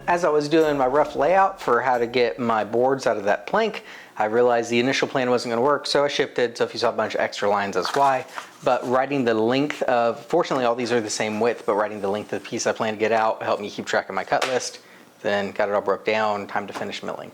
As I was doing my rough layout for how to get my boards out of that plank, I realized the initial plan wasn't going to work, so I shifted. So if you saw a bunch of extra lines, that's why. But writing the length of, fortunately all these are the same width, but writing the length of the piece I plan to get out helped me keep track of my cut list. Then got it all broke down, time to finish milling.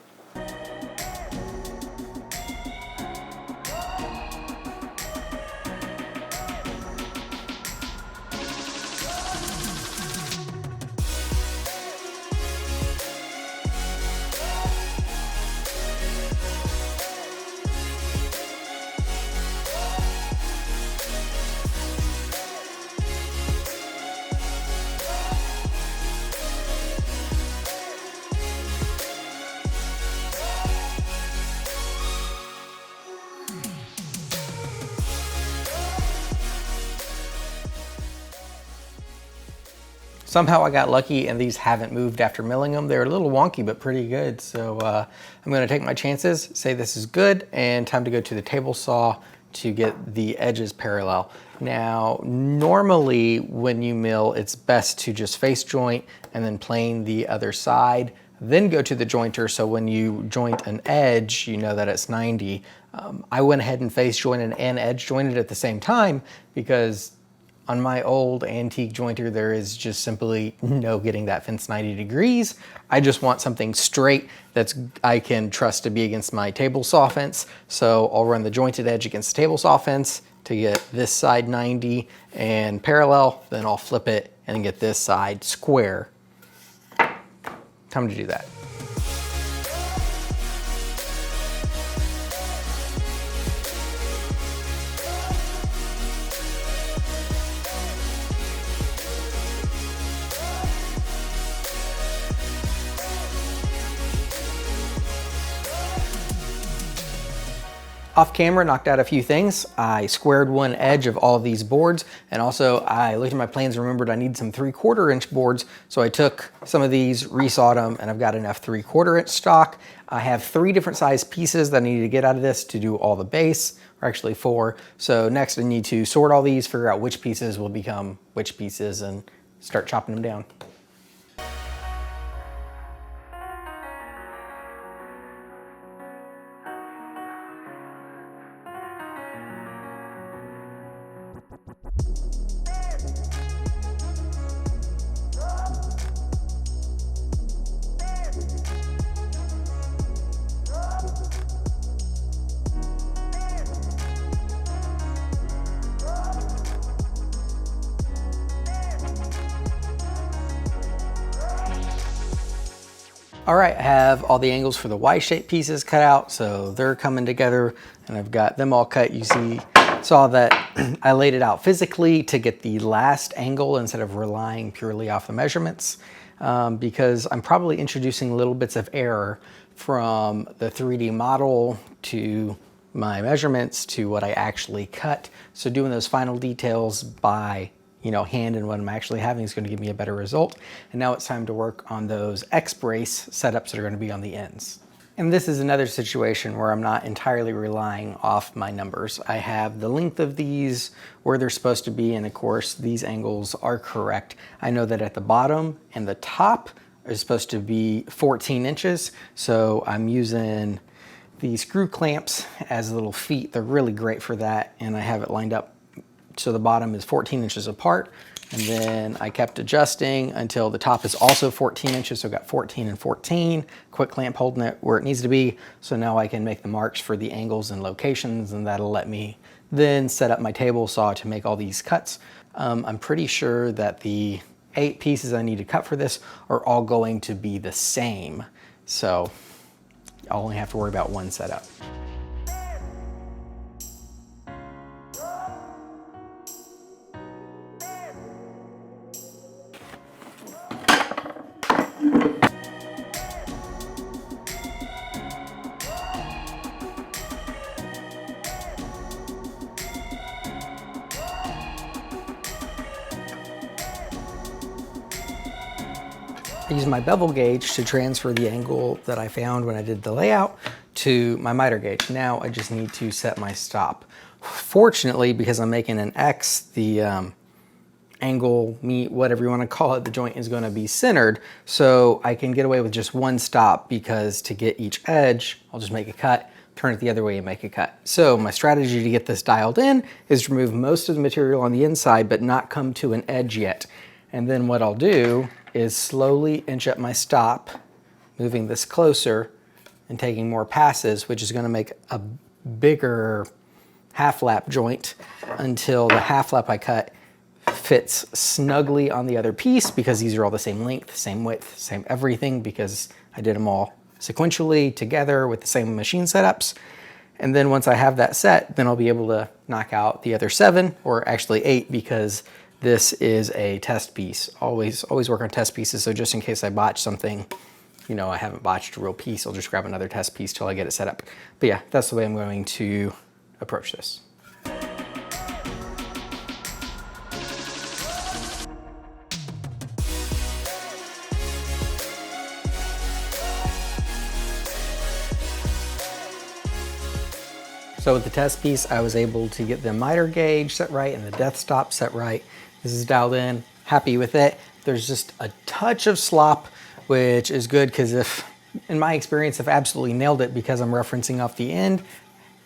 Somehow I got lucky and these haven't moved after milling them. They're a little wonky, but pretty good. So I'm gonna take my chances, say this is good, and time to go to the table saw to get the edges parallel. Now, normally when you mill, it's best to just face joint and then plane the other side, then go to the jointer. So when you joint an edge, you know that it's 90. I went ahead and face jointed and edge jointed at the same time because on my old antique jointer, there is just simply no getting that fence 90 degrees. I just want something straight I can trust to be against my table saw fence. So I'll run the jointed edge against the table saw fence to get this side 90 and parallel, then I'll flip it and get this side square. Time to do that. Off camera, knocked out a few things. I squared one edge of all of these boards, and also I looked at my plans and remembered I need some 3/4 inch boards, so I took some of these, resawed them, and I've got enough 3/4 inch stock. I have 3 different size pieces that I need to get out of this to do all the base, or actually 4. So next I need to sort all these, figure out which pieces will become which pieces, and start chopping them down. All right, I have all the angles for the Y-shaped pieces cut out, so they're coming together, and I've got them all cut. You saw that I laid it out physically to get the last angle instead of relying purely off the measurements, because I'm probably introducing little bits of error from the 3D model to my measurements to what I actually cut. So doing those final details by hand and what I'm actually having is going to give me a better result. And now it's time to work on those X-brace setups that are going to be on the ends. And this is another situation where I'm not entirely relying off my numbers. I have the length of these where they're supposed to be, and of course these angles are correct. I know that at the bottom and the top is supposed to be 14 inches, so I'm using these screw clamps as little feet. They're really great for that, and I have it lined up so the bottom is 14 inches apart, and then I kept adjusting until the top is also 14 inches, so I got 14 and 14, quick clamp holding it where it needs to be. So now I can make the marks for the angles and locations, and that'll let me then set up my table saw to make all these cuts. I'm pretty sure that the 8 pieces I need to cut for this are all going to be the same, so I'll only have to worry about one setup. I use my bevel gauge to transfer the angle that I found when I did the layout to my miter gauge. Now I just need to set my stop. Fortunately, because I'm making an X, the angle, meat, whatever you want to call it, the joint is going to be centered. So I can get away with just one stop, because to get each edge, I'll just make a cut, turn it the other way and make a cut. So my strategy to get this dialed in is to remove most of the material on the inside, but not come to an edge yet. And then what I'll do is slowly inch up my stop, moving this closer and taking more passes, which is going to make a bigger half lap joint until the half lap I cut fits snugly on the other piece, because these are all the same length, same width, same everything, because I did them all sequentially together with the same machine setups. And then once I have that set, then I'll be able to knock out the other 7, or actually 8, because this is a test piece. Always work on test pieces. So just in case I botch something, you know, I haven't botched a real piece, I'll just grab another test piece till I get it set up. But yeah, that's the way I'm going to approach this. So with the test piece, I was able to get the miter gauge set right and the depth stop set right. This is dialed in, happy with it. There's just a touch of slop, which is good, because in my experience, I've absolutely nailed it, because I'm referencing off the end.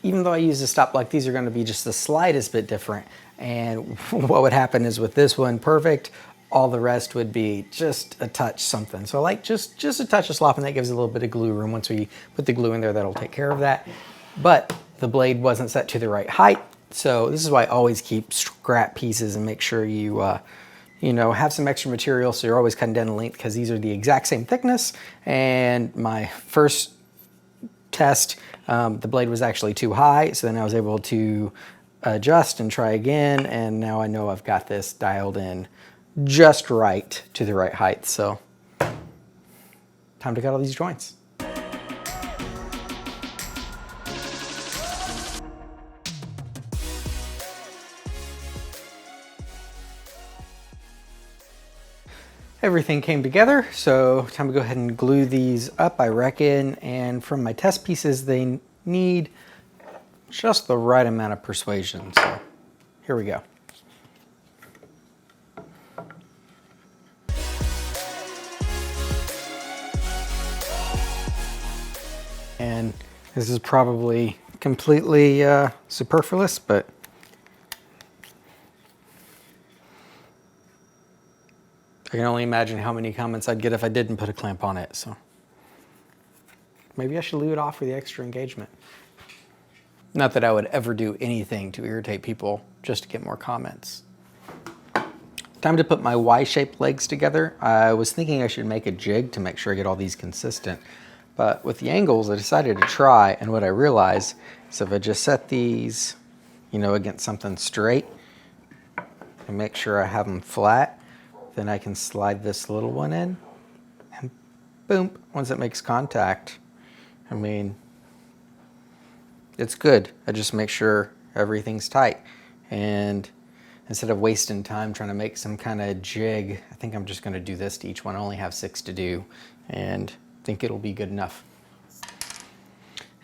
Even though I use a stop like these, are going to be just the slightest bit different. And what would happen is with this one, perfect, all the rest would be just a touch something. So I like just a touch of slop, and that gives a little bit of glue room. Once we put the glue in there, that'll take care of that. But the blade wasn't set to the right height. So this is why I always keep scrap pieces and make sure you, you know, have some extra material, so you're always cutting down the length, because these are the exact same thickness. And my first test, the blade was actually too high, so then I was able to adjust and try again, and now I know I've got this dialed in just right to the right height. So time to cut all these joints. Everything came together, so time to go ahead and glue these up, I reckon. And from my test pieces, they need just the right amount of persuasion. So here we go. And this is probably completely superfluous, but I can only imagine how many comments I'd get if I didn't put a clamp on it. So maybe I should leave it off for the extra engagement. Not that I would ever do anything to irritate people just to get more comments. Time to put my Y-shaped legs together. I was thinking I should make a jig to make sure I get all these consistent. But with the angles, I decided to try, and what I realized is if I just set these, you know, against something straight and make sure I have them flat, then I can slide this little one in, and boom, once it makes contact, I mean, it's good. I just make sure everything's tight. And instead of wasting time trying to make some kind of jig, I think I'm just gonna do this to each one. I only have 6 to do, and I think it'll be good enough.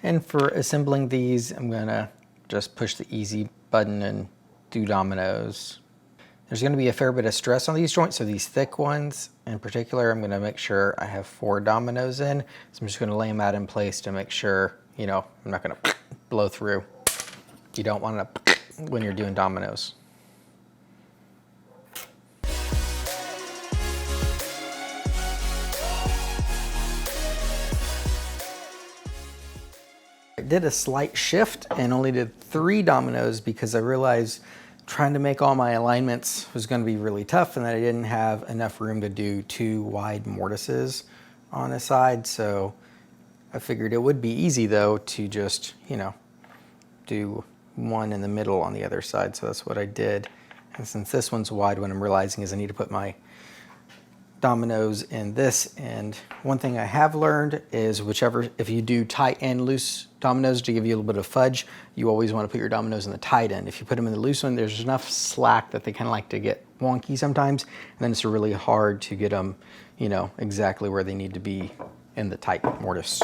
And for assembling these, I'm gonna just push the easy button and do dominoes. There's going to be a fair bit of stress on these joints, so these thick ones in particular, I'm going to make sure I have 4 dominoes in. So I'm just going to lay them out in place to make sure, you know, I'm not going to blow through. You don't want to when you're doing dominoes. I did a slight shift and only did 3 dominoes because I realized trying to make all my alignments was going to be really tough, and that I didn't have enough room to do 2 wide mortises on a side. So I figured it would be easy though to just, you know, do 1 in the middle on the other side. So that's what I did. And since this one's wide, what I'm realizing is I need to put my dominoes in this. And one thing I have learned is if you do tight and loose dominoes to give you a little bit of fudge, you always want to put your dominoes in the tight end. If you put them in the loose one, there's enough slack that they kind of like to get wonky sometimes, and then it's really hard to get them, you know, exactly where they need to be in the tight mortise.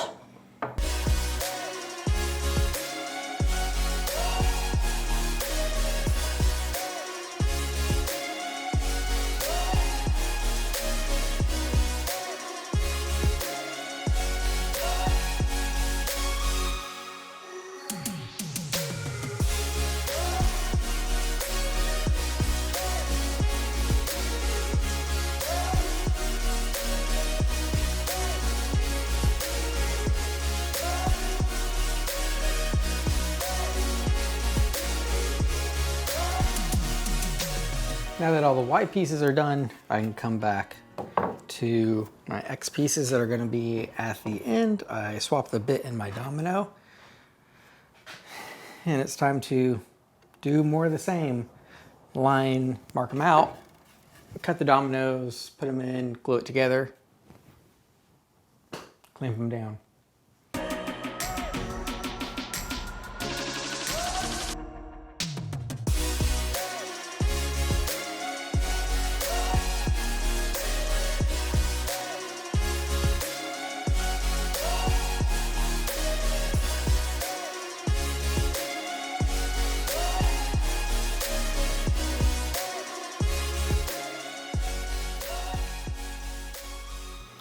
Now that all the Y pieces are done, I can come back to my X pieces that are going to be at the end. I swap the bit in my domino, and it's time to do more of the same. Mark them out, cut the dominoes, put them in, glue it together, clamp them down.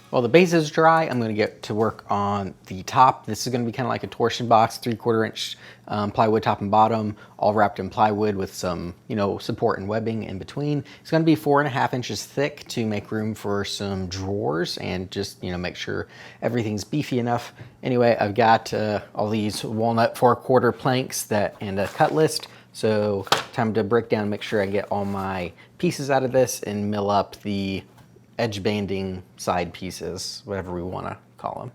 While the base is dry, I'm gonna get to work on the top. This is gonna be kind of like a torsion box, 3/4 inch plywood top and bottom, all wrapped in plywood with some, support and webbing in between. It's gonna be 4.5 inches thick to make room for some drawers and just, make sure everything's beefy enough. Anyway, I've got all these walnut 4/4 planks and a cut list. So time to break down, make sure I get all my pieces out of this and mill up the edge banding side pieces, whatever we want to call them.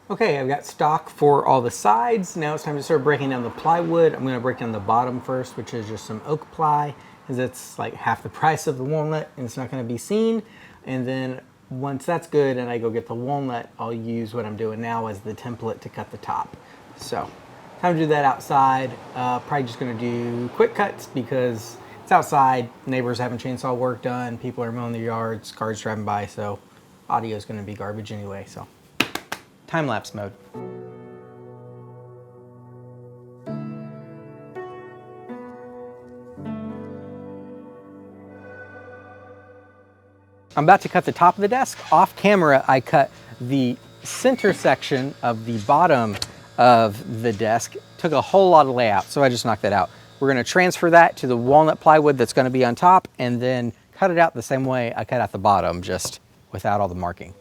Okay, I've got stock for all the sides. Now it's time to start breaking down the plywood. I'm going to break down the bottom first, which is just some oak ply, because it's like half the price of the walnut and it's not going to be seen. And then once that's good and I go get the walnut, I'll use what I'm doing now as the template to cut the top. So, time to do that outside. Probably just gonna do quick cuts because it's outside, neighbors having chainsaw work done, people are mowing their yards, cars driving by, so audio is gonna be garbage anyway, so. Time-lapse mode. I'm about to cut the top of the desk. Off camera, I cut the center section of the bottom of the desk. Took a whole lot of layout, so I just knocked that out. We're gonna transfer that to the walnut plywood that's gonna be on top and then cut it out the same way I cut out the bottom, just without all the marking.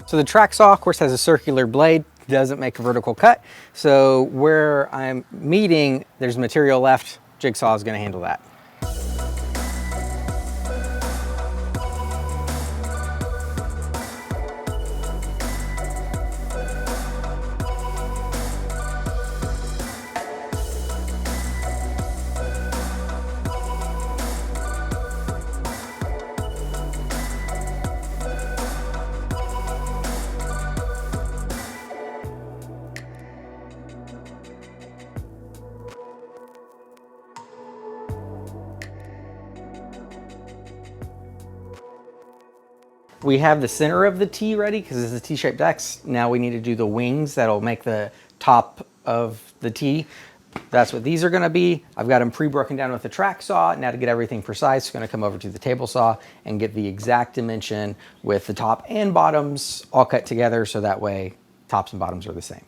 So the track saw, of course, has a circular blade, doesn't make a vertical cut. So where I'm meeting, there's material left. Jigsaw is going to handle that. We have the center of the T ready because it's a T-shaped X. Now we need to do the wings that'll make the top of the T. That's what these are gonna be. I've got them pre-broken down with the track saw. Now to get everything precise, I'm gonna come over to the table saw and get the exact dimension with the top and bottoms all cut together so that way tops and bottoms are the same.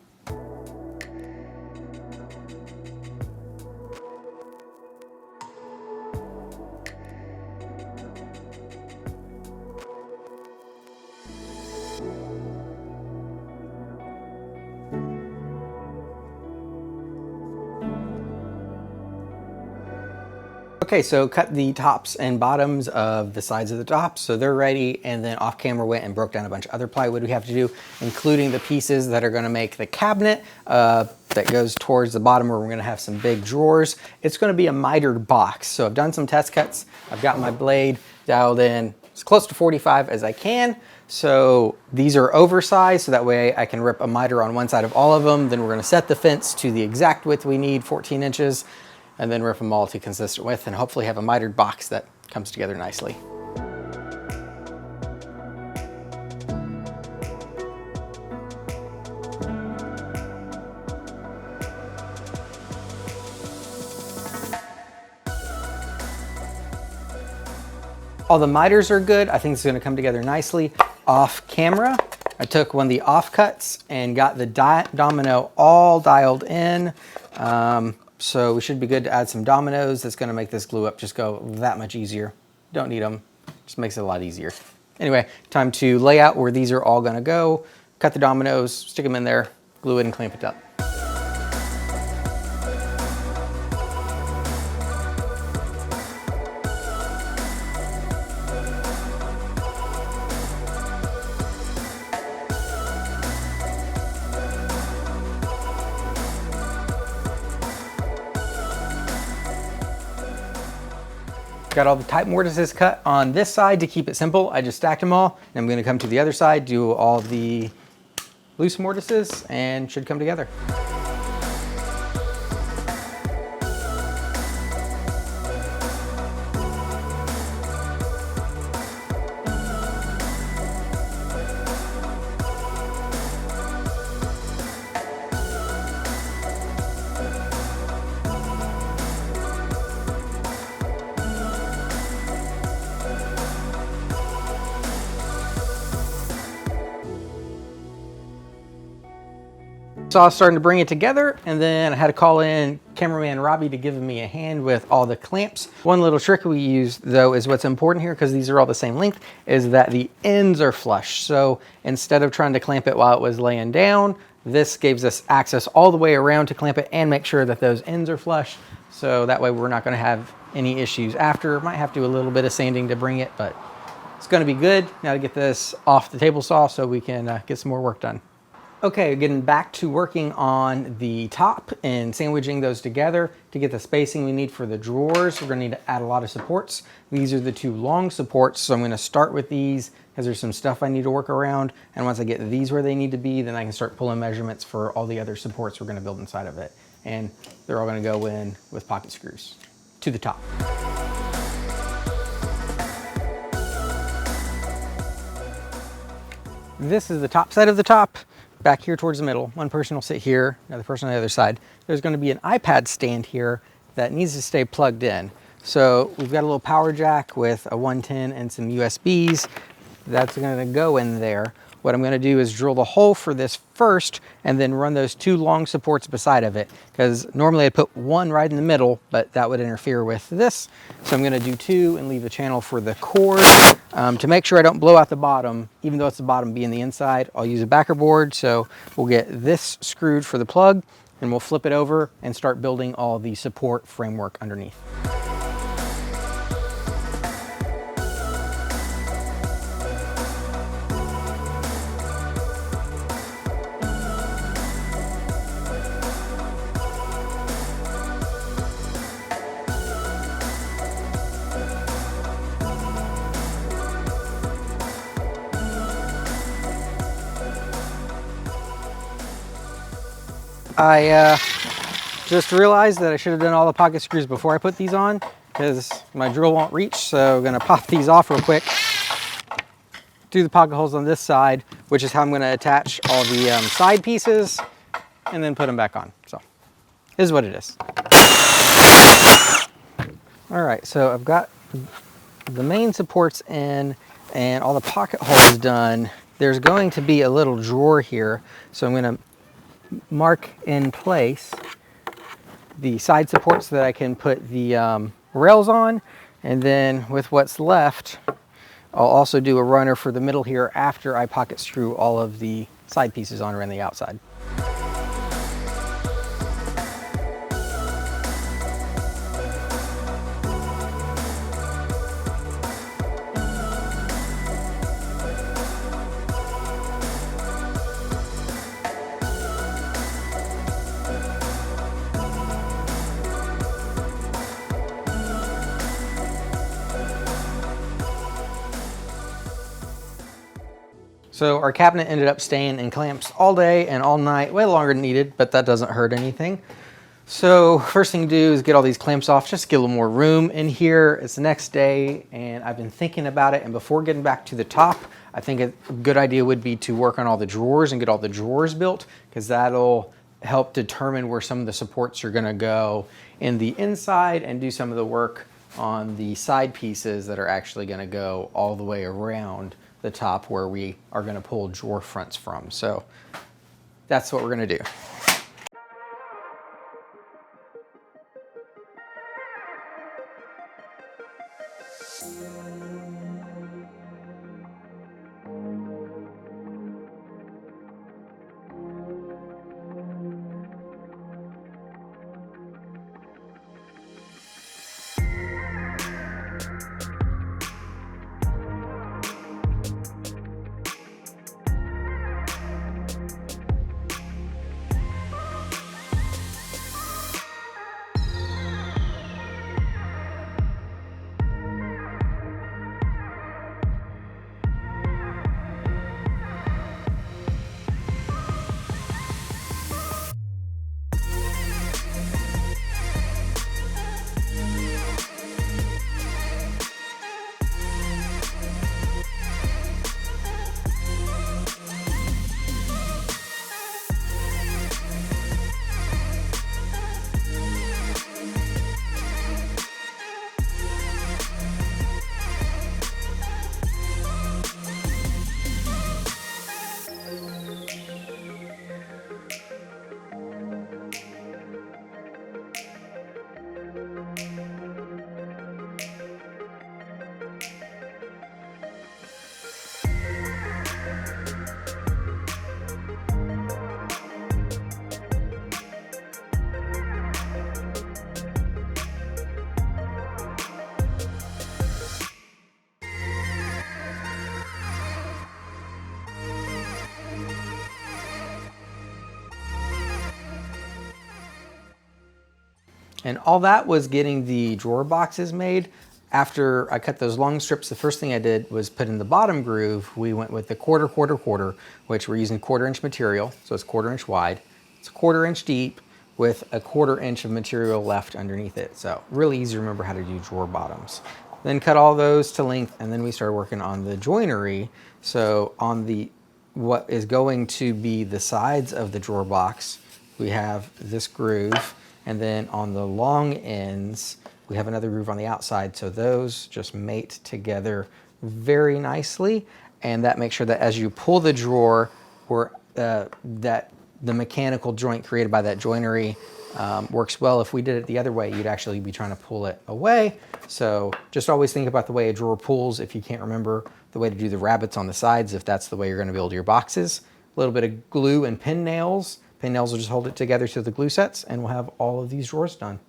Okay, so cut the tops and bottoms of the sides of the tops, so they're ready, and then off camera went and broke down a bunch of other plywood we have to do, including the pieces that are gonna make the cabinet that goes towards the bottom where we're gonna have some big drawers. It's gonna be a mitered box, so I've done some test cuts. I've got my blade dialed in as close to 45 as I can. So these are oversized, so that way I can rip a miter on one side of all of them. Then we're gonna set the fence to the exact width we need, 14 inches. and then rip them all to consistent width and hopefully have a mitered box that comes together nicely. All the miters are good. I think it's gonna come together nicely. Off camera, I took one of the offcuts and got the domino all dialed in. So we should be good to add some dominoes. That's gonna make this glue up just go that much easier. Don't need them, just makes it a lot easier. Anyway, time to lay out where these are all gonna go. Cut the dominoes, stick them in there, glue it and clamp it up. Got all the type mortises cut on this side to keep it simple. I just stacked them all, and I'm gonna come to the other side, do all the loose mortises, and should come together. So I was starting to bring it together, and then I had to call in cameraman Robbie to give me a hand with all the clamps. One little trick we use though is what's important here, because these are all the same length, is that the ends are flush. So instead of trying to clamp it while it was laying down, this gives us access all the way around to clamp it and make sure that those ends are flush. So that way we're not gonna have any issues after. Might have to do a little bit of sanding to bring it, but it's gonna be good. Now to get this off the table saw so we can get some more work done. Okay, getting back to working on the top and sandwiching those together to get the spacing we need for the drawers. We're gonna need to add a lot of supports. These are the two long supports, so I'm gonna start with these because there's some stuff I need to work around. And once I get these where they need to be, then I can start pulling measurements for all the other supports we're gonna build inside of it. And they're all gonna go in with pocket screws to the top. This is the top side of the top. Back here towards the middle. One person will sit here, another person on the other side. There's going to be an iPad stand here that needs to stay plugged in. So we've got a little power jack with a 110 and some USBs. That's going to go in there. What I'm going to do is drill the hole for this first and then run those two long supports beside of it, because normally I'd put one right in the middle, but that would interfere with this. So I'm going to do two and leave a channel for the cord. To make sure I don't blow out the bottom, even though it's the bottom being the inside, I'll use a backer board. So we'll get this screwed for the plug and we'll flip it over and start building all the support framework underneath. I just realized that I should have done all the pocket screws before I put these on, because my drill won't reach. So I'm gonna pop these off real quick, do the pocket holes on this side, which is how I'm gonna attach all the side pieces, and then put them back on. So this is what it is. All right, so I've got the main supports in and all the pocket holes done. There's going to be a little drawer here, so I'm gonna mark in place the side supports so that I can put the rails on, and then with what's left I'll also do a runner for the middle here after I pocket screw all of the side pieces on around the outside. So our cabinet ended up staying in clamps all day and all night, way longer than needed, but that doesn't hurt anything. So first thing to do is get all these clamps off, just get a little more room in here. It's the next day and I've been thinking about it, and before getting back to the top, I think a good idea would be to work on all the drawers and get all the drawers built, because that'll help determine where some of the supports are gonna go in the inside, and do some of the work on the side pieces that are actually gonna go all the way around the top where we are gonna pull drawer fronts from. So that's what we're gonna do. And all that was getting the drawer boxes made. After I cut those long strips, the first thing I did was put in the bottom groove. We went with the quarter, which we're using 1/4 inch material. So it's 1/4 inch wide. It's 1/4 inch deep with a 1/4 inch of material left underneath it. So really easy to remember how to do drawer bottoms. Then cut all those to length, and then we started working on the joinery. So on the, what is going to be the sides of the drawer box, we have this groove. And then on the long ends, we have another groove on the outside. So those just mate together very nicely. And that makes sure that as you pull the drawer, that the mechanical joint created by that joinery works well. If we did it the other way, you'd actually be trying to pull it away. So just always think about the way a drawer pulls. If you can't remember the way to do the rabbets on the sides, if that's the way you're gonna build your boxes. A little bit of glue and pin nails. Pin nails will just hold it together to the glue sets, and we'll have all of these drawers done.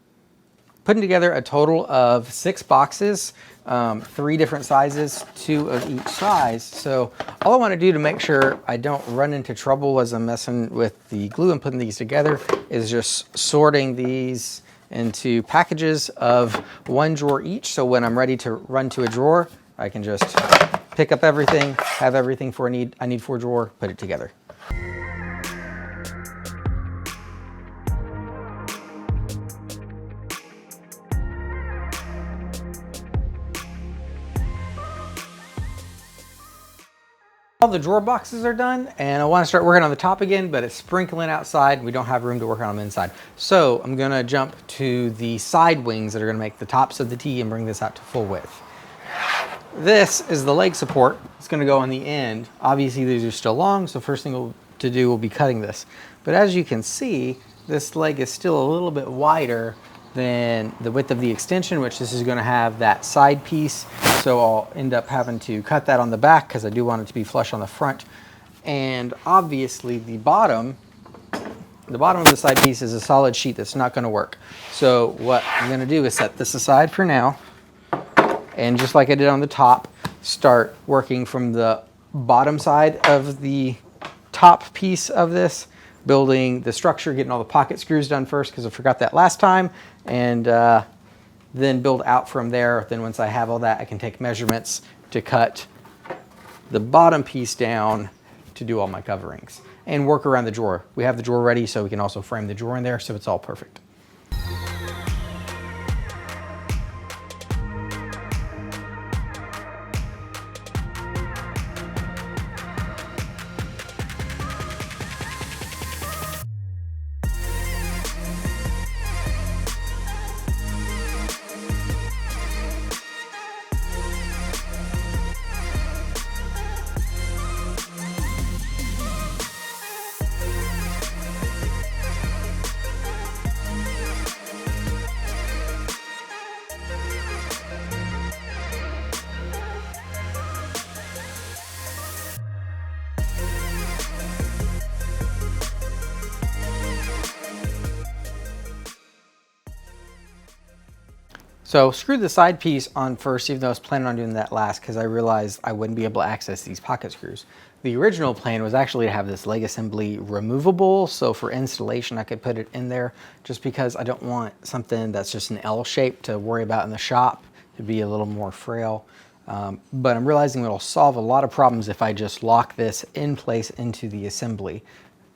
Putting together a total of 6 boxes, 3 different sizes, 2 of each size. So all I want to do to make sure I don't run into trouble as I'm messing with the glue and putting these together is just sorting these into packages of 1 drawer each. So when I'm ready to run to a drawer, I can just pick up everything, have everything I need for a drawer, put it together. All the drawer boxes are done, and I want to start working on the top again, but it's sprinkling outside and we don't have room to work on them inside. So I'm going to jump to the side wings that are going to make the tops of the T and bring this out to full width. This is the leg support. It's going to go on the end. Obviously these are still long, so first thing to do will be cutting this. But as you can see, this leg is still a little bit wider than the width of the extension, which this is going to have that side piece. So I'll end up having to cut that on the back because I do want it to be flush on the front. And obviously the bottom of the side piece is a solid sheet that's not going to work. So what I'm going to do is set this aside for now. And just like I did on the top, start working from the bottom side of the top piece of this, building the structure, getting all the pocket screws done first because I forgot that last time, and then build out from there. Then once I have all that, I can take measurements to cut the bottom piece down to do all my coverings and work around the drawer. We have the drawer ready, so we can also frame the drawer in there, so it's all perfect. So screwed the side piece on first, even though I was planning on doing that last because I realized I wouldn't be able to access these pocket screws. The original plan was actually to have this leg assembly removable, so for installation I could put it in there, just because I don't want something that's just an L shape to worry about in the shop. It'd be a little more frail. But I'm realizing it'll solve a lot of problems if I just lock this in place into the assembly.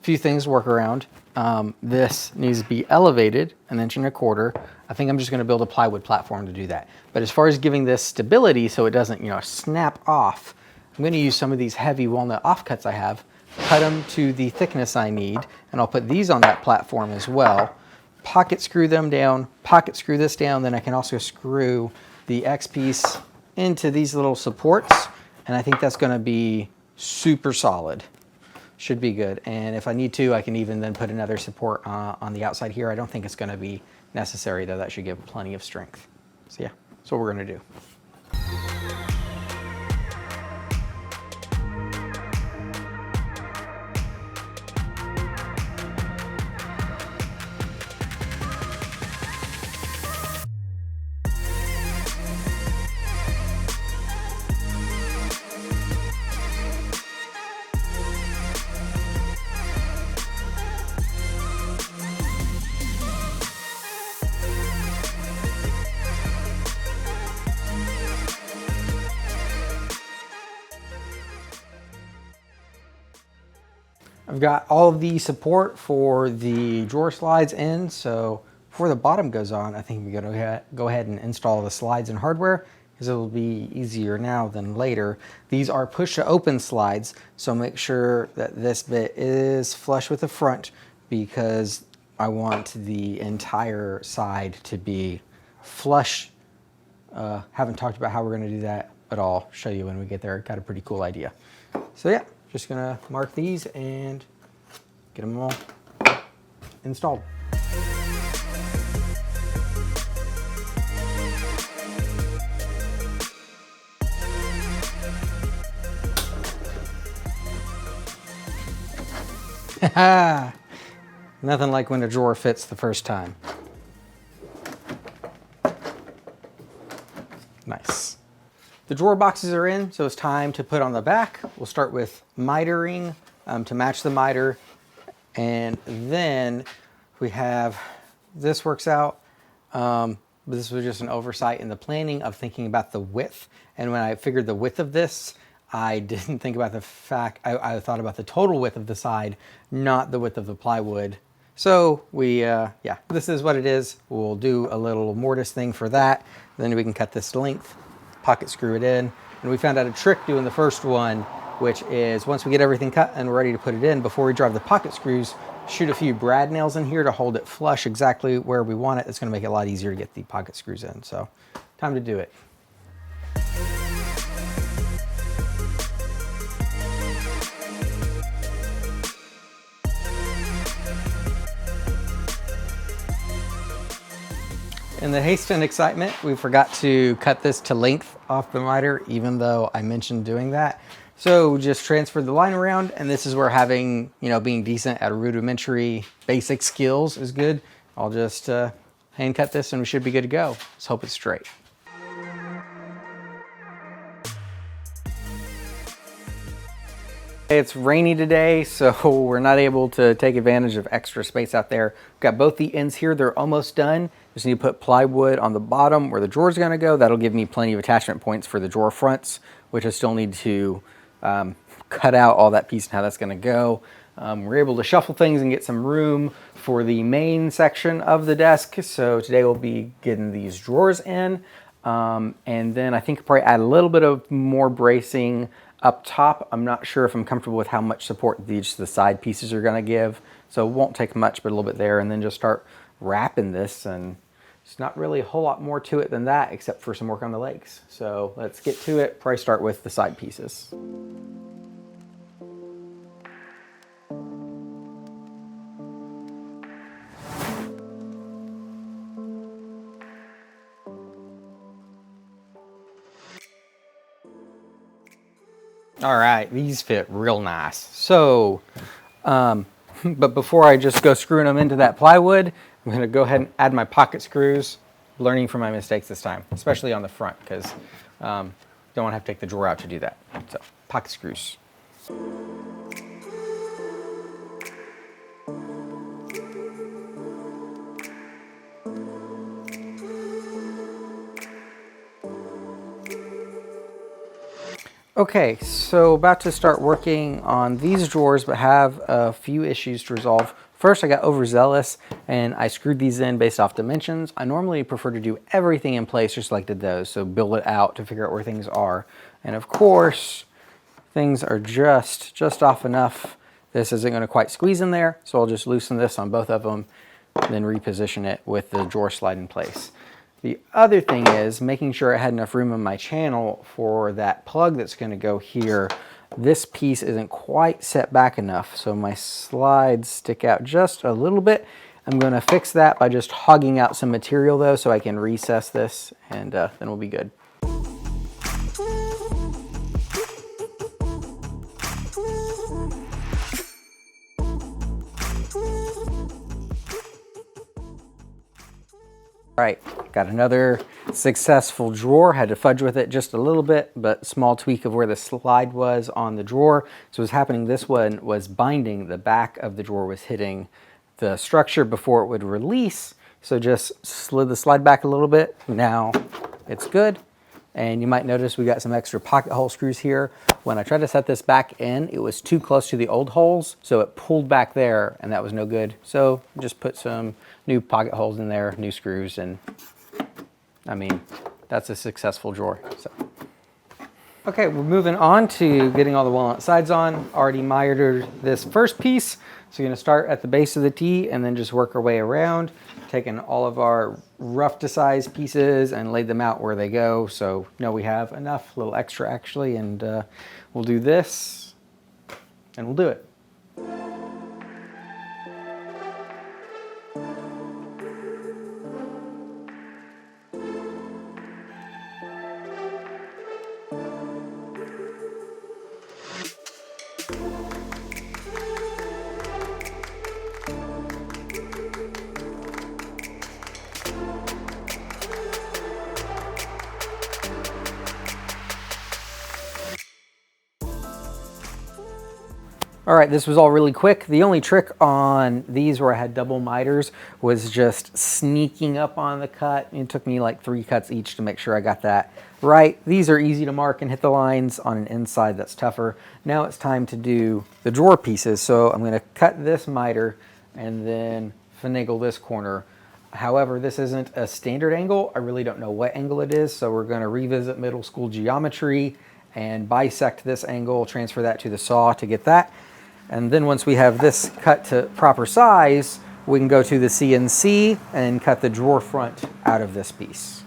A few things to work around. This needs to be elevated 1.25 inches. I think I'm just going to build a plywood platform to do that. But as far as giving this stability so it doesn't, snap off, I'm going to use some of these heavy walnut offcuts I have, cut them to the thickness I need, and I'll put these on that platform as well. Pocket screw them down, pocket screw this down, then I can also screw the X piece into these little supports, and I think that's going to be super solid. Should be good. And if I need to, I can even then put another support on the outside here. I don't think it's going to be necessary though. That should give plenty of strength. So yeah, that's what we're going to do. I've got all of the support for the drawer slides in, so before the bottom goes on, I think we're going to go ahead and install the slides and hardware, because it will be easier now than later. These are push to open slides, so make sure that this bit is flush with the front, because I want the entire side to be flush. Haven't talked about how we're going to do that, but I'll show you when we get there. Got a pretty cool idea. So yeah. Just gonna mark these and get them all installed. Nothing like when a drawer fits the first time. Nice. The drawer boxes are in, so it's time to put on the back. We'll start with mitering to match the miter. And then we have, this works out. But this was just an oversight in the planning of thinking about the width. And when I figured the width of this, I didn't think about the fact, I thought about the total width of the side, not the width of the plywood. So yeah, this is what it is. We'll do a little mortise thing for that. Then we can cut this length, pocket screw it in. And we found out a trick doing the first one, which is once we get everything cut and we're ready to put it in, before we drive the pocket screws, shoot a few brad nails in here to hold it flush exactly where we want it. It's going to make it a lot easier to get the pocket screws in. So time to do it. In the haste and excitement, we forgot to cut this to length off the miter, even though I mentioned doing that. So just transferred the line around, and this is where having, being decent at rudimentary basic skills is good. I'll just hand cut this and we should be good to go. Let's hope it's straight. It's rainy today, so we're not able to take advantage of extra space out there. We've got both the ends here, they're almost done. Just need to put plywood on the bottom where the drawer is going to go. That'll give me plenty of attachment points for the drawer fronts, which I still need to cut out all that piece and how that's going to go. We're able to shuffle things and get some room for the main section of the desk. So today we'll be getting these drawers in. And then I think I'll probably add a little bit of more bracing up top. I'm not sure if I'm comfortable with how much support the side pieces are going to give. So it won't take much, but a little bit there. And then just start wrapping this, and it's not really a whole lot more to it than that, except for some work on the legs. So let's get to it. Probably start with the side pieces. All right, these fit real nice. So, but before I just go screwing them into that plywood, I'm gonna go ahead and add my pocket screws. learning from my mistakes this time, especially on the front, because don't want to have to take the drawer out to do that. So pocket screws. Okay, so about to start working on these drawers, but have a few issues to resolve. First, I got overzealous and I screwed these in based off dimensions. I normally prefer to do everything in place just like I did those, so build it out to figure out where things are. And of course, things are just off enough. This isn't going to quite squeeze in there, so I'll just loosen this on both of them, then reposition it with the drawer slide in place. The other thing is making sure I had enough room in my channel for that plug that's going to go here. This piece isn't quite set back enough, so my slides stick out just a little bit. I'm going to fix that by just hogging out some material though, so I can recess this, and then we'll be good. All right, got another successful drawer. Had to fudge with it just a little bit, but small tweak of where the slide was on the drawer. So what's happening, this one was binding. The back of the drawer was hitting the structure before it would release. So just slid the slide back a little bit. Now it's good. And you might notice we got some extra pocket hole screws here. When I tried to set this back in, it was too close to the old holes, so it pulled back there, and that was no good. So just put some new pocket holes in there, new screws, and I mean, that's a successful drawer. So. Okay, we're moving on to getting all the walnut sides on. Already mitered this first piece. So you're gonna start at the base of the T and then just work our way around, taking all of our rough to size pieces and laid them out where they go. So now we have enough, a little extra actually, and we'll do this and we'll do it. All right, this was all really quick. The only trick on these where I had double miters was just sneaking up on the cut. It took me like 3 cuts each to make sure I got that right. These are easy to mark and hit the lines. On an inside that's tougher. Now it's time to do the drawer pieces. So I'm gonna cut this miter and then finagle this corner. However, this isn't a standard angle. I really don't know what angle it is. So we're gonna revisit middle school geometry and bisect this angle, transfer that to the saw to get that. And then once we have this cut to proper size, we can go to the CNC and cut the drawer front out of this piece.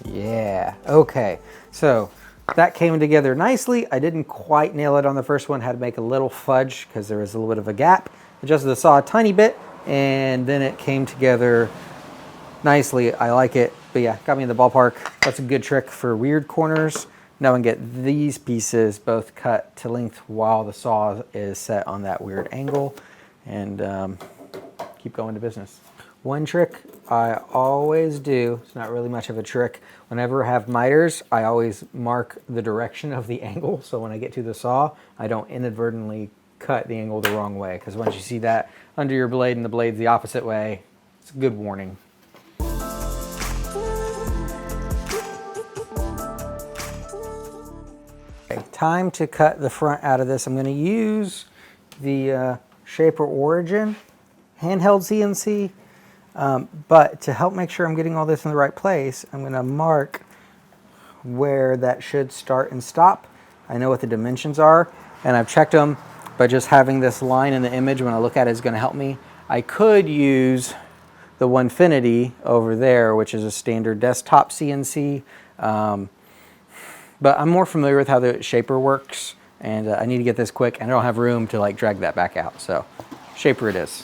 Yeah, okay, so that came together nicely. I didn't quite nail it on the first one, had to make a little fudge because there was a little bit of a gap. Adjusted the saw a tiny bit and then it came together nicely. I like it, but yeah, got me in the ballpark. That's a good trick for weird corners. Now I can get these pieces both cut to length while the saw is set on that weird angle and keep going to business. One trick I always do, it's not really much of a trick, whenever I have miters, I always mark the direction of the angle, so when I get to the saw, I don't inadvertently cut the angle the wrong way, because once you see that under your blade and the blade's the opposite way, it's a good warning. Okay, time to cut the front out of this. I'm going to use the Shaper Origin handheld CNC. But to help make sure I'm getting all this in the right place, I'm going to mark where that should start and stop. I know what the dimensions are, and I've checked them, but just having this line in the image when I look at it is going to help me. I could use the Onefinity over there, which is a standard desktop CNC, but I'm more familiar with how the Shaper works, and I need to get this quick, and I don't have room to like drag that back out. So shaper it is.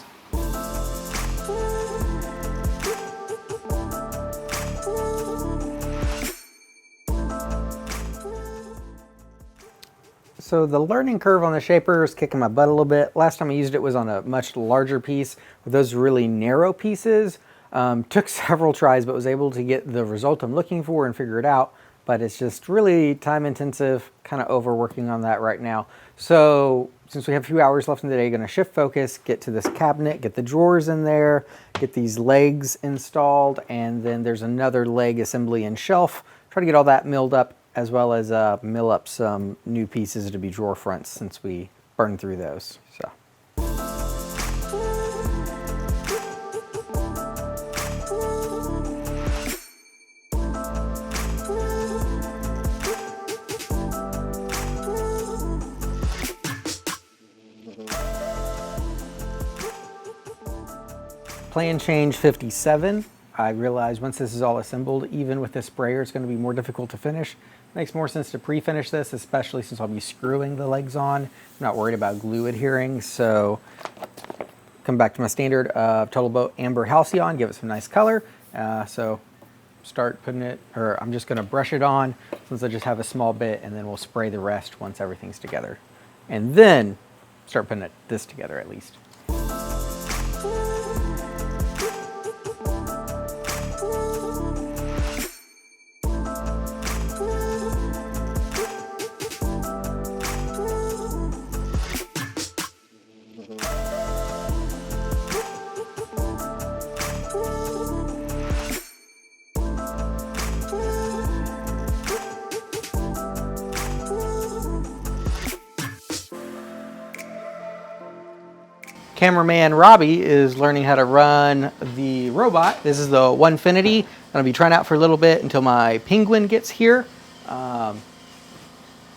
So the learning curve on the shaper is kicking my butt a little bit. Last time I used it was on a much larger piece with those really narrow pieces. Took several tries, but was able to get the result I'm looking for and figure it out. But it's just really time intensive, kind of overworking on that right now. So since we have a few hours left in the day, going to shift focus, get to this cabinet, get the drawers in there, get these legs installed, and then there's another leg assembly and shelf. Try to get all that milled up, as well as mill up some new pieces to be drawer fronts since we burned through those. Plan change 57. I realized once this is all assembled, even with the sprayer, it's going to be more difficult to finish. Makes more sense to pre-finish this, especially since I'll be screwing the legs on. I'm not worried about glue adhering, so come back to my standard Total Boat Amber Halcyon, give it some nice color. So start putting it, or I'm just going to brush it on since I just have a small bit, and then we'll spray the rest once everything's together. And then start putting this together at least. Cameraman Robbie is learning how to run the robot. This is the Onefinity. I'm gonna be trying out for a little bit until my penguin gets here.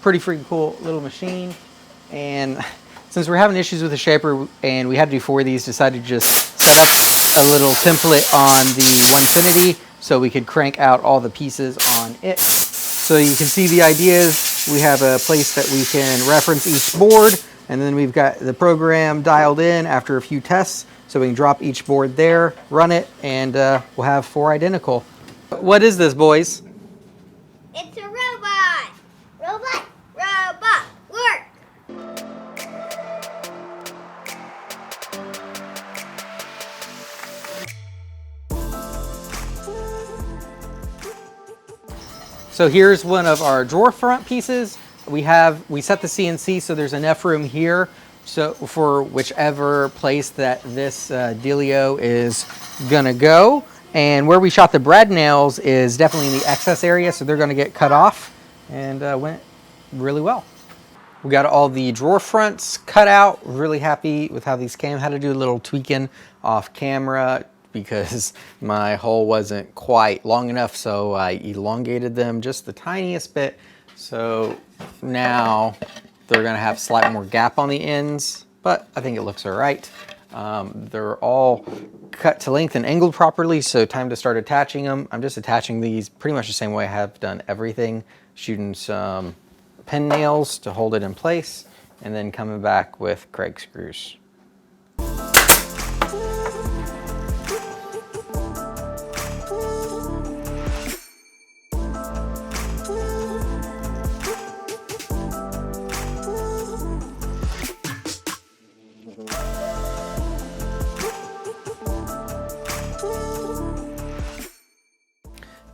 Pretty freaking cool little machine. And since we're having issues with the shaper and we had to do 4 of these, decided to just set up a little template on the Onefinity so we could crank out all the pieces on it. So you can see the ideas. We have a place that we can reference each board, and then we've got the program dialed in after a few tests, so we can drop each board there, run it, and we'll have 4 identical. What is this, boys? It's a robot! Robot, robot, work! So here's one of our drawer front pieces. We set the CNC so there's enough room here so for whichever place that this dealio is gonna go. And where we shot the brad nails is definitely in the excess area, so they're gonna get cut off, and went really well. We got all the drawer fronts cut out. Really happy with how these came. Had to do a little tweaking off camera because my hole wasn't quite long enough, so I elongated them just the tiniest bit. So now they're gonna have slightly more gap on the ends, but I think it looks all right. They're all cut to length and angled properly, so time to start attaching them. I'm just attaching these pretty much the same way I have done everything, shooting some pin nails to hold it in place, and then coming back with Kreg screws.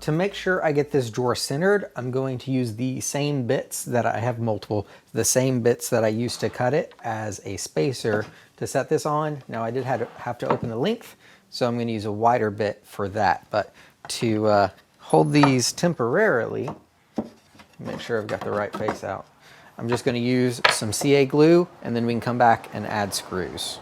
To make sure I get this drawer centered, I'm going to use the same bits that I have the same bits that I used to cut it as a spacer to set this on. Now I did have to open the length, so I'm going to use a wider bit for that. But to hold these temporarily, make sure I've got the right face out, I'm just going to use some CA glue, and then we can come back and add screws.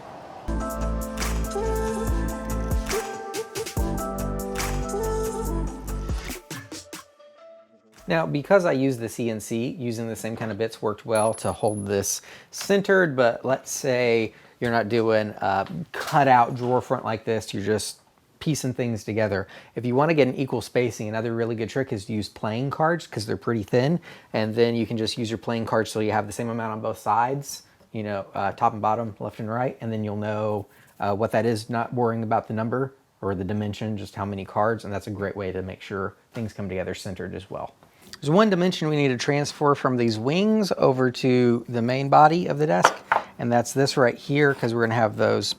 Now, because I used the CNC, using the same kind of bits worked well to hold this centered, but let's say you're not doing a cutout drawer front like this, you're just piecing things together. If you want to get an equal spacing, another really good trick is to use playing cards because they're pretty thin, and then you can just use your playing cards so you have the same amount on both sides, you know, top and bottom, left and right, and then you'll know what that is, not worrying about the number or the dimension, just how many cards, and that's a great way to make sure things come together centered as well. There's one dimension we need to transfer from these wings over to the main body of the desk, and that's this right here, because we're going to have those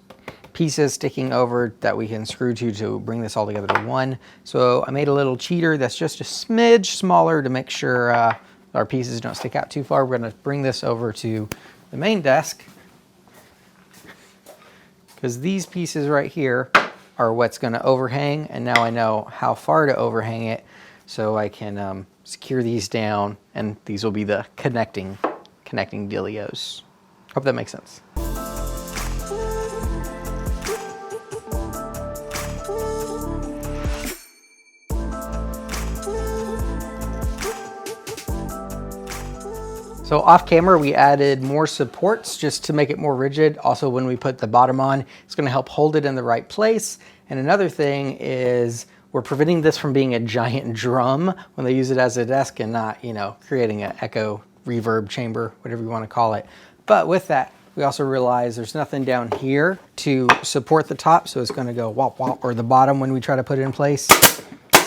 pieces sticking over that we can screw to bring this all together to one. So I made a little cheater that's just a smidge smaller to make sure our pieces don't stick out too far. We're going to bring this over to the main desk, because these pieces right here are what's going to overhang, and now I know how far to overhang it, so I can secure these down, and these will be the connecting dealios. Hope that makes sense. So off camera, we added more supports just to make it more rigid. Also, when we put the bottom on, it's going to help hold it in the right place. And another thing is we're preventing this from being a giant drum when they use it as a desk and not, you know, creating an echo reverb chamber, whatever you want to call it. But with that, we also realize there's nothing down here to support the top, so it's going to go wop wop, or the bottom when we try to put it in place.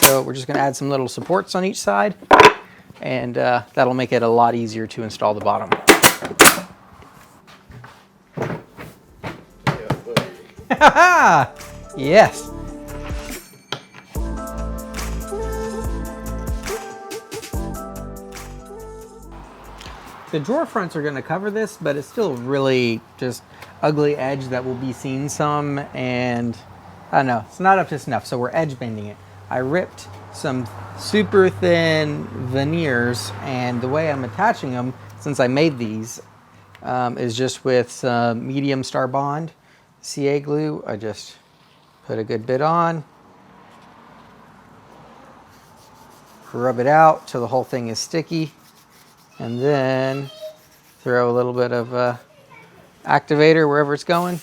So we're just going to add some little supports on each side, and that'll make it a lot easier to install the bottom. Yes. The drawer fronts are going to cover this, but it's still really just ugly edge that will be seen some, and I don't know, it's not up to snuff, so we're edge bending it. I ripped some super thin veneers, and the way I'm attaching them, since I made these, is just with some medium Star Bond CA glue. I just put a good bit on, rub it out till the whole thing is sticky, and then throw a little bit of activator wherever it's going.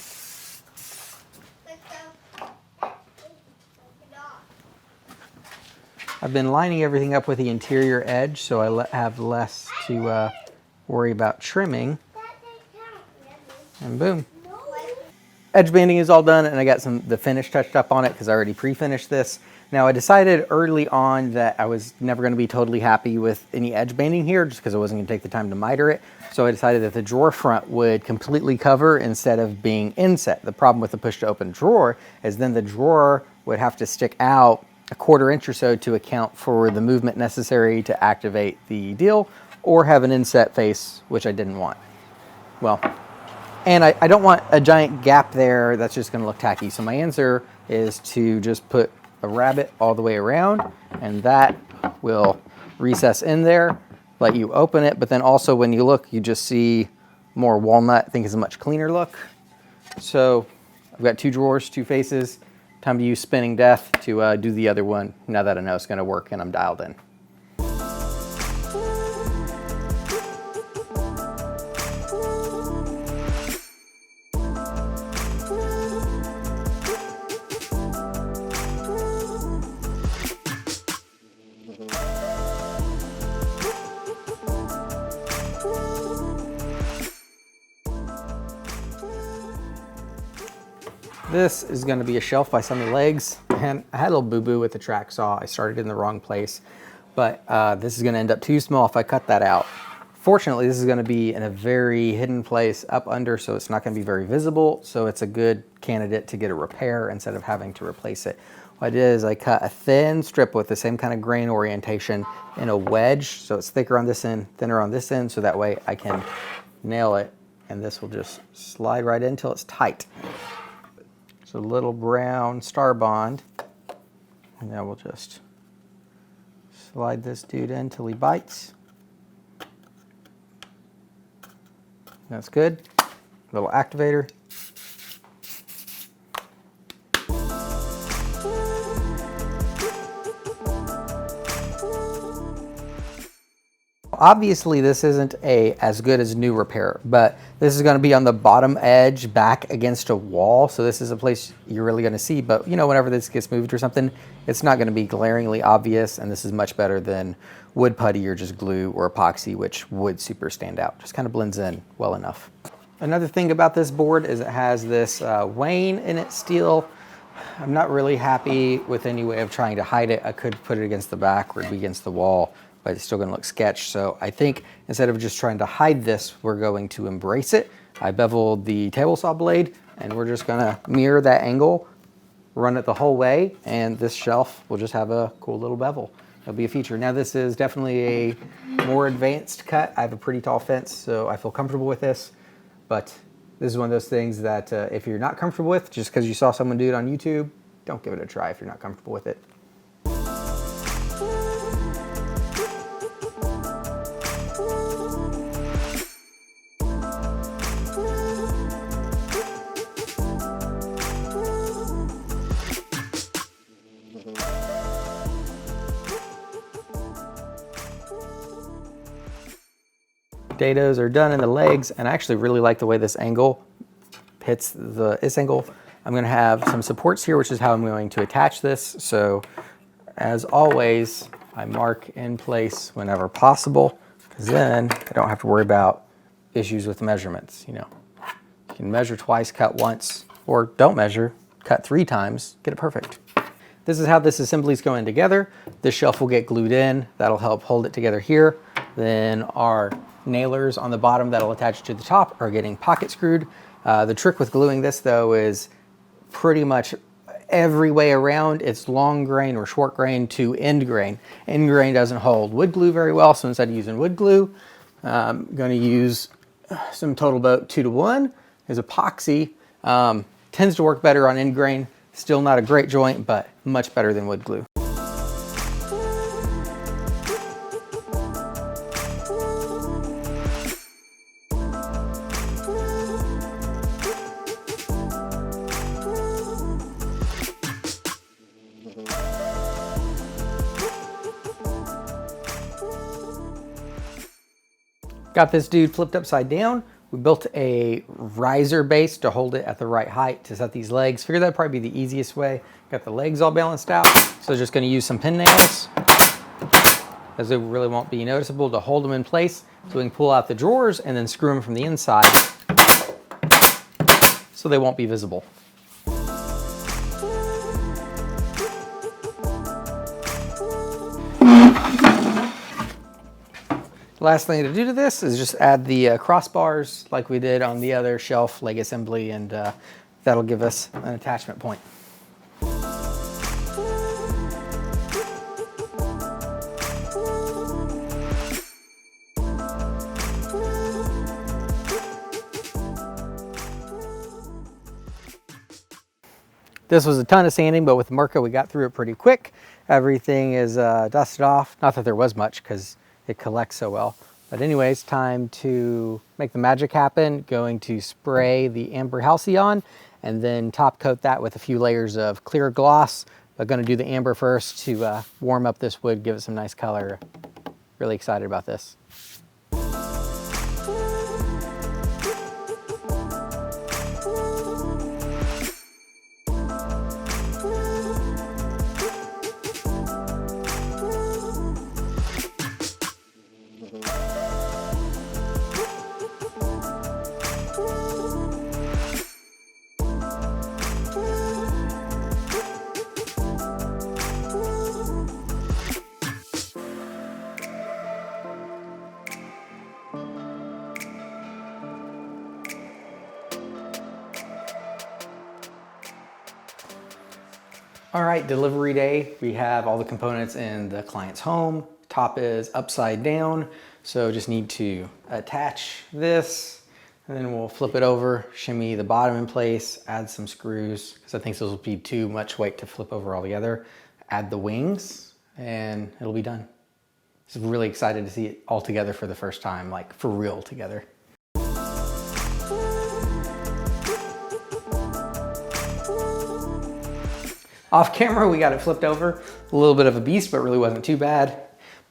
I've been lining everything up with the interior edge, so I have less to worry about trimming. And boom. Edge banding is all done, and I got the finish touched up on it because I already pre-finished this. Now, I decided early on that I was never going to be totally happy with any edge banding here, just because I wasn't going to take the time to miter it. So I decided that the drawer front would completely cover instead of being inset. The problem with the push to open drawer is then the drawer would have to stick out a 1/4 inch or so to account for the movement necessary to activate the deal, or have an inset face, which I didn't want. Well, and I don't want a giant gap there that's just going to look tacky. So my answer is to just put a rabbet all the way around, and that will recess in there, let you open it, but then also when you look, you just see more walnut. I think is a much cleaner look. So I've got 2 drawers, 2 faces. Time to use spinning death to do the other one now that I know it's going to work and I'm dialed in. This is going to be a shelf by Sunny Legs, and I had a little boo-boo with the track saw. I started in the wrong place, but this is going to end up too small if I cut that out. Fortunately, this is going to be in a very hidden place up under, so it's not going to be very visible, so it's a good candidate to get a repair instead of having to replace it. What I did is I cut a thin strip with the same kind of grain orientation in a wedge, so it's thicker on this end, thinner on this end, so that way I can nail it, and this will just slide right in until it's tight. So a little brown Star Bond, and now we'll just slide this dude in till he bites. That's good. Little activator. obviously this isn't as good as new repair, but this is going to be on the bottom edge back against a wall. So this is a place you're really going to see, but you know, whenever this gets moved or something, it's not going to be glaringly obvious. And this is much better than wood putty or just glue or epoxy, which would super stand out. Just kind of blends in well enough. Another thing about this board is it has this wane in it steel. I'm not really happy with any way of trying to hide it. I could put it against the back or it'd be against the wall, but it's still gonna look sketch. So I think instead of just trying to hide this, we're going to embrace it. I beveled the table saw blade and we're just gonna mirror that angle, run it the whole way, and this shelf will just have a cool little bevel. It'll be a feature. Now this is definitely a more advanced cut. I have a pretty tall fence, so I feel comfortable with this, but this is one of those things that if you're not comfortable with, just because you saw someone do it on YouTube, don't give it a try if you're not comfortable with it. Dados are done in the legs, and I actually really like the way this angle hits this angle. I'm going to have some supports here, which is how I'm going to attach this. So as always, I mark in place whenever possible, because then I don't have to worry about issues with measurements. You know, you can measure twice, cut once, or don't measure, cut 3 times, get it perfect. This is how this assembly is going together. This shelf will get glued in. That'll help hold it together here. Then our nailers on the bottom that'll attach to the top are getting pocket screwed. The trick with gluing this though is pretty much every way around. It's long grain or short grain to end grain. End grain doesn't hold wood glue very well, so instead of using wood glue, I'm going to use some Total Boat 2-to-1. Is epoxy. Tends to work better on end grain. Still not a great joint, but much better than wood glue. Got this dude flipped upside down. We built a riser base to hold it at the right height to set these legs. Figured that'd probably be the easiest way. Got the legs all balanced out. So just gonna use some pin nails, as they really won't be noticeable, to hold them in place. So we can pull out the drawers and then screw them from the inside so they won't be visible. Last thing to do to this is just add the crossbars like we did on the other shelf leg assembly, and that'll give us an attachment point. This was a ton of sanding, but with Mirka we got through it pretty quick. Everything is dusted off. Not that there was much, because it collects so well. But anyways, time to make the magic happen. Going to spray the amber halcyon and then top coat that with a few layers of clear gloss. But going to do the amber first to warm up this wood, give it some nice color. Really excited about this. All right, delivery day. We have all the components in the client's home. Top is upside down, so just need to attach this, and then we'll flip it over, shimmy the bottom in place, add some screws, because I think this will be too much weight to flip over all together. Add the wings, and it'll be done. Just really excited to see it all together for the first time, like for real together. Off camera, we got it flipped over. A little bit of a beast, but really wasn't too bad.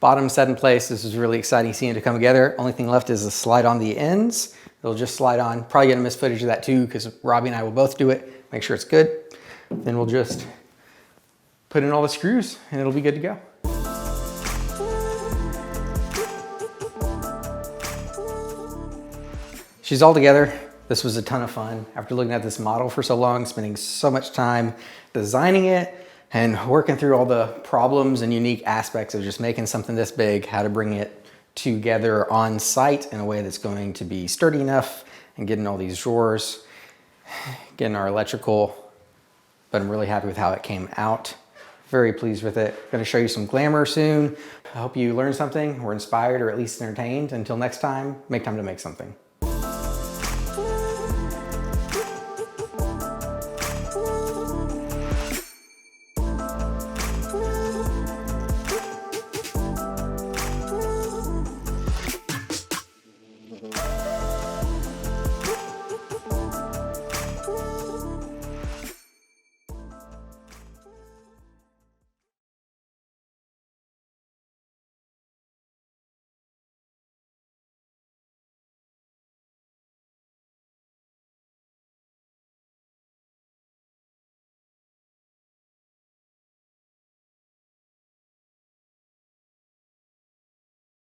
Bottom set in place. This is really exciting seeing it come together. Only thing left is the slide on the ends. It'll just slide on. Probably gonna miss footage of that too because Robbie and I will both do it. Make sure it's good. Then we'll just put in all the screws and it'll be good to go. She's all together. This was a ton of fun. After looking at this model for so long, spending so much time designing it and working through all the problems and unique aspects of just making something this big, how to bring it together on site in a way that's going to be sturdy enough and getting all these drawers, getting our electrical, but I'm really happy with how it came out. Very pleased with it. Gonna show you some glamour soon. I hope you learned something, were inspired, or at least entertained. Until next time, make time to make something.